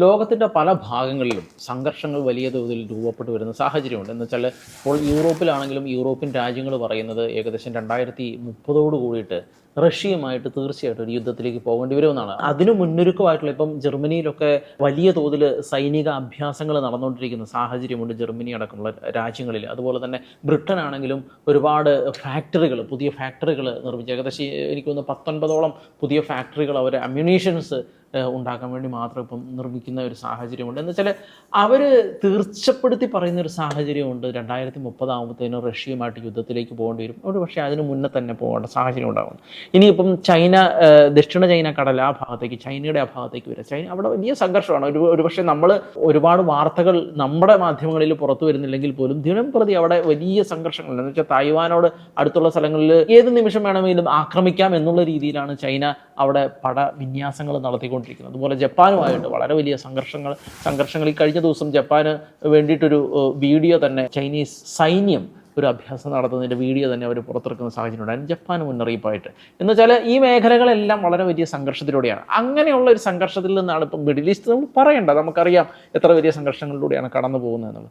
ലോകത്തിൻ്റെ പല ഭാഗങ്ങളിലും സംഘർഷങ്ങൾ വലിയ തോതിൽ രൂപപ്പെട്ടു വരുന്ന സാഹചര്യമുണ്ട്. എന്ന് വെച്ചാൽ ഇപ്പോൾ യൂറോപ്പിലാണെങ്കിലും യൂറോപ്യൻ രാജ്യങ്ങൾ പറയുന്നത് ഏകദേശം 2030 കൂടിയിട്ട് റഷ്യയുമായിട്ട് തീർച്ചയായിട്ടും ഒരു യുദ്ധത്തിലേക്ക് പോകേണ്ടി വരുമെന്നാണ്. അതിന് മുന്നൊരുക്കമായിട്ടുള്ള ഇപ്പം ജർമ്മനിയിലൊക്കെ വലിയ തോതിൽ സൈനിക അഭ്യാസങ്ങൾ നടന്നുകൊണ്ടിരിക്കുന്ന സാഹചര്യമുണ്ട് ജർമ്മനി അടക്കമുള്ള രാജ്യങ്ങളിൽ. അതുപോലെ തന്നെ ബ്രിട്ടൻ ആണെങ്കിലും ഒരുപാട് ഫാക്ടറികൾ, പുതിയ ഫാക്ടറികൾ നിർമ്മിച്ചു. ഏകദേശം എനിക്ക് തോന്നുന്നു 19ഓളം പുതിയ ഫാക്ടറികൾ അവർ അമ്യൂണീഷൻസ് ഉണ്ടാക്കാൻ വേണ്ടി മാത്രം ഇപ്പം നിർമ്മിക്കുന്ന ഒരു സാഹചര്യമുണ്ട്. എന്ന് വെച്ചാൽ അവർ തീർച്ചപ്പെടുത്തി പറയുന്ന ഒരു സാഹചര്യമുണ്ട് 2030 റഷ്യയുമായിട്ട് യുദ്ധത്തിലേക്ക് പോകേണ്ടി വരും. ഒരു പക്ഷേ അതിന് മുന്നേ തന്നെ പോകേണ്ട സാഹചര്യം ഉണ്ടാകുന്നു. ഇനിയിപ്പം ചൈന, ദക്ഷിണ ചൈന കടൽ ആ ഭാഗത്തേക്ക്, ചൈനയുടെ ആ ഭാഗത്തേക്ക് വരിക, ചൈന അവിടെ വലിയ സംഘർഷമാണ്. ഒരുപക്ഷെ നമ്മൾ ഒരുപാട് വാർത്തകൾ നമ്മുടെ മാധ്യമങ്ങളിൽ പുറത്തു വരുന്നില്ലെങ്കിൽ പോലും ദിനം പ്രതി അവിടെ വലിയ സംഘർഷങ്ങളുണ്ട്. എന്ന് വെച്ചാൽ തായ്വാനോട് അടുത്തുള്ള സ്ഥലങ്ങളിൽ ഏത് നിമിഷം വേണമെങ്കിലും ആക്രമിക്കാം എന്നുള്ള രീതിയിലാണ് ചൈന അവിടെ വിന്യാസങ്ങൾ നടത്തിക്കൊണ്ടിരിക്കുന്നത്. അതുപോലെ ജപ്പാനുമായിട്ട് വളരെ വലിയ സംഘർഷങ്ങൾ ഈ കഴിഞ്ഞ ദിവസം ജപ്പാന് വേണ്ടിയിട്ടൊരു വീഡിയോ തന്നെ ചൈനീസ് സൈന്യം ഒരു അഭ്യാസം നടത്തുന്നതിൻ്റെ വീഡിയോ തന്നെ അവർ പുറത്തിറക്കുന്ന സാഹചര്യം ഉണ്ടായിരുന്നു ജപ്പാന് മുന്നറിയിപ്പായിട്ട്. എന്ന് വെച്ചാൽ ഈ മേഖലകളെല്ലാം വളരെ വലിയ സംഘർഷത്തിലൂടെയാണ്. അങ്ങനെയുള്ള ഒരു സംഘർഷത്തിൽ നിന്നാണ് ഇപ്പം മിഡിൽ ഈസ്റ്റ് നമ്മൾ പറയേണ്ടത്. നമുക്കറിയാം എത്ര വലിയ സംഘർഷങ്ങളിലൂടെയാണ് കടന്നു പോകുന്നത് എന്നുള്ളത്.